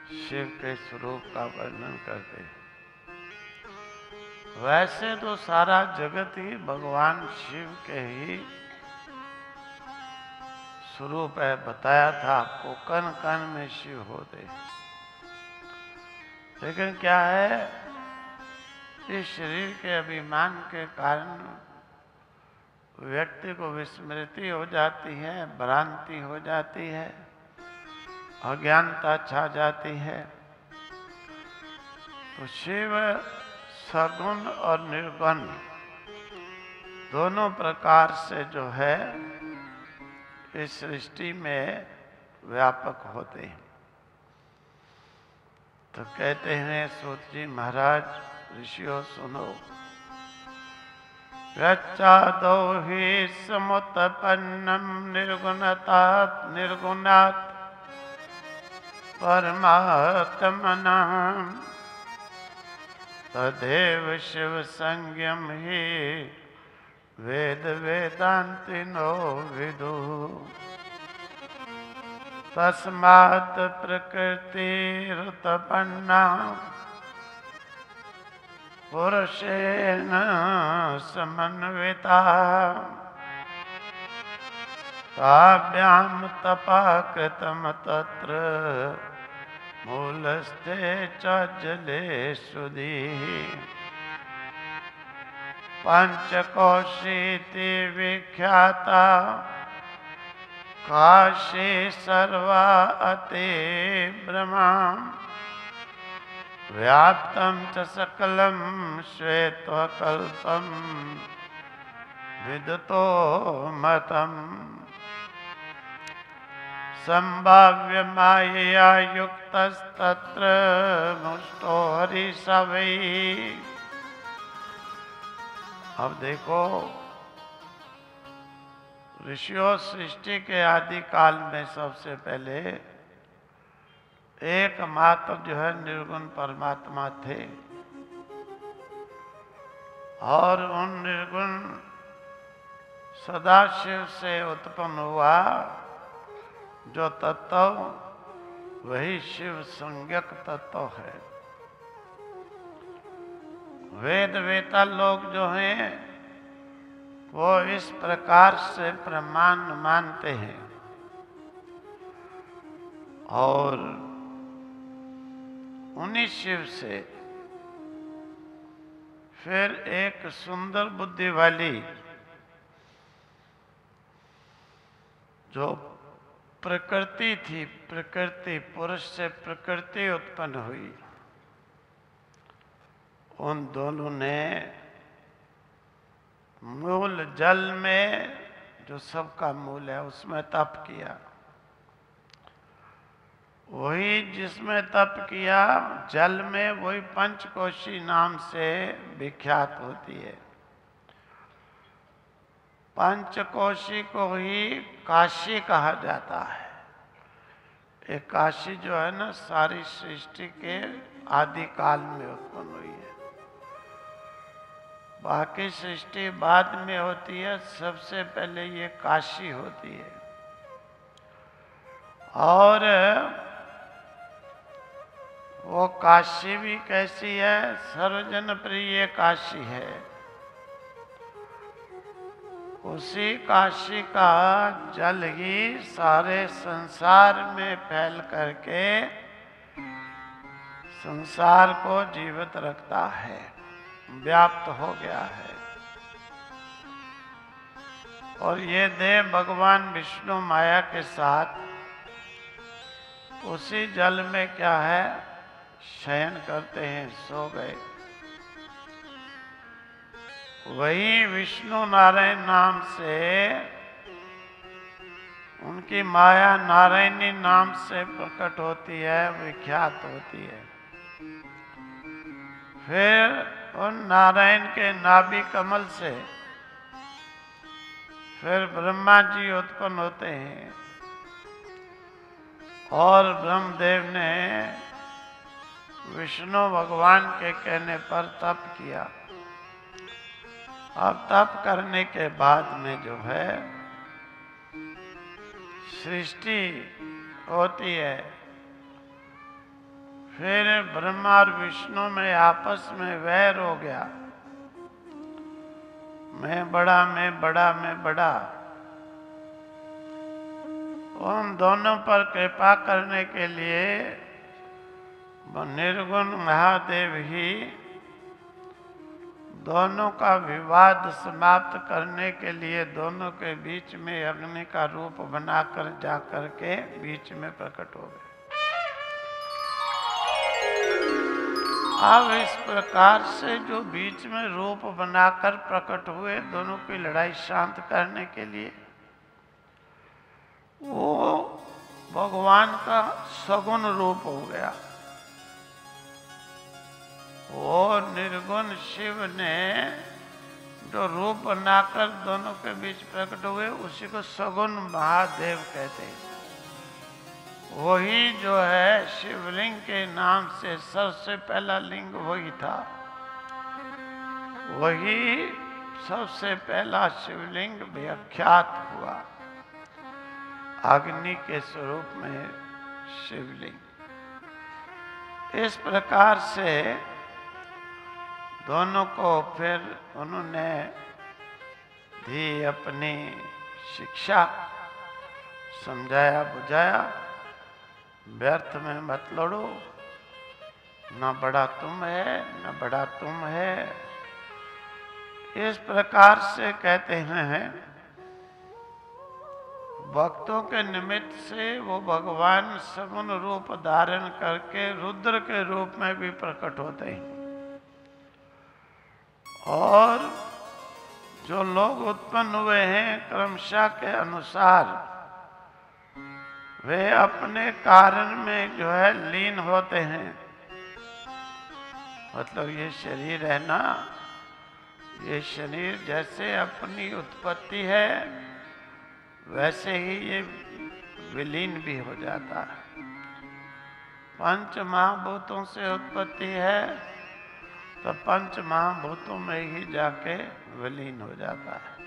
शिव के स्वरूप का वर्णन करते हैं। वैसे तो सारा जगत ही भगवान शिव के ही स्वरूप है। बताया था आपको, कण कण में शिव होते हैं। लेकिन क्या है, इस शरीर के अभिमान के कारण व्यक्ति को विस्मृति हो जाती है, भ्रांति हो जाती है, अज्ञानता छा जाती है। तो शिव सगुण और निर्गुण दोनों प्रकार से जो है इस सृष्टि में व्यापक होते हैं। तो कहते हैं सूत जी महाराज, ऋषियों सुनो, यच्चादौ हि समुत्पन्नं निर्गुणात् परमात्मनः तदेव शिव संज्ञम हि वेद वेदांतिनो विदुः। तस्मात् प्रकृतिरुत्पन्ना पुरुषेण समन्विता ताभ्यां तपा कृतं तत्र मूलस्थे च जले सुधिः। पंचकोशीति विख्याता काशी सर्वा अति ब्रह्मा व्याप्तं च सकलं श्वेतकल्पं विदतो मतम्। संभाव्य मायया युक्तस्तत्र मुष्टो हरिसवै। अब देखो, ऋषियों सृष्टि के आदि काल में सबसे पहले एकमात्र जो है निर्गुण परमात्मा थे, और उन निर्गुण सदाशिव से उत्पन्न हुआ जो तत्व, वही शिव संज्ञक तत्व है। वेद वेता लोग जो हैं वो इस प्रकार से प्रमाण मानते हैं, और उन्हीं शिव से फिर एक सुंदर बुद्धि वाली जो प्रकृति थी, प्रकृति, पुरुष से प्रकृति उत्पन्न हुई, उन दोनों ने मूल जल में, जो सबका मूल है, उसमें तप किया। वही जिसमें तप किया जल में, वही पंचकोशी नाम से विख्यात होती है। पंचकोशी को ही काशी कहा जाता है। ये काशी जो है ना, सारी सृष्टि के आदि काल में उत्पन्न हुई है। बाकी सृष्टि बाद में होती है, सबसे पहले ये काशी होती है। और वो काशी भी कैसी है? सर्वजन प्रिय काशी है। उसी काशी का जल ही सारे संसार में फैल करके संसार को जीवित रखता है, व्याप्त हो गया है। और ये देव भगवान विष्णु माया के साथ उसी जल में क्या है, शयन करते हैं, सो गए। वही विष्णु नारायण नाम से उनकी माया नारायणी नाम से प्रकट होती है, विख्यात होती है। फिर उन नारायण के नाभि कमल से फिर ब्रह्मा जी उत्पन्न होते हैं, और ब्रह्मदेव ने विष्णु भगवान के कहने पर तप किया। अब तप करने के बाद में जो है सृष्टि होती है, फिर ब्रह्मा और विष्णु में आपस में वैर हो गया, मैं बड़ा, मैं बड़ा, मैं बड़ा। उन दोनों पर कृपा करने के लिए निर्गुण महादेव ही दोनों का विवाद समाप्त करने के लिए दोनों के बीच में अग्नि का रूप बनाकर जाकर के बीच में प्रकट हो गए। अब इस प्रकार से जो बीच में रूप बनाकर प्रकट हुए दोनों की लड़ाई शांत करने के लिए, वो भगवान का सगुण रूप हो गया। वो निर्गुण शिव ने जो रूप बनाकर दोनों के बीच प्रकट हुए उसी को सगुण महादेव कहते हैं। वही जो है शिवलिंग के नाम से सबसे पहला लिंग वही था, वही सबसे पहला शिवलिंग व्याख्यात हुआ अग्नि के स्वरूप में शिवलिंग। इस प्रकार से दोनों को फिर उन्होंने दी अपनी शिक्षा, समझाया बुझाया, व्यर्थ में मत लड़ो, न बड़ा तुम है न बड़ा तुम है। इस प्रकार से कहते हैं भक्तों के निमित्त से वो भगवान सगुण रूप धारण करके रुद्र के रूप में भी प्रकट होते हैं। और जो लोग उत्पन्न हुए हैं क्रमशः के अनुसार वे अपने कारण में जो है लीन होते हैं। मतलब ये शरीर है ना, ये शरीर जैसे अपनी उत्पत्ति है वैसे ही ये विलीन भी हो जाता है। पंच महाभूतों से उत्पत्ति है तो पंच महाभूतों में ही जाके विलीन हो जाता है।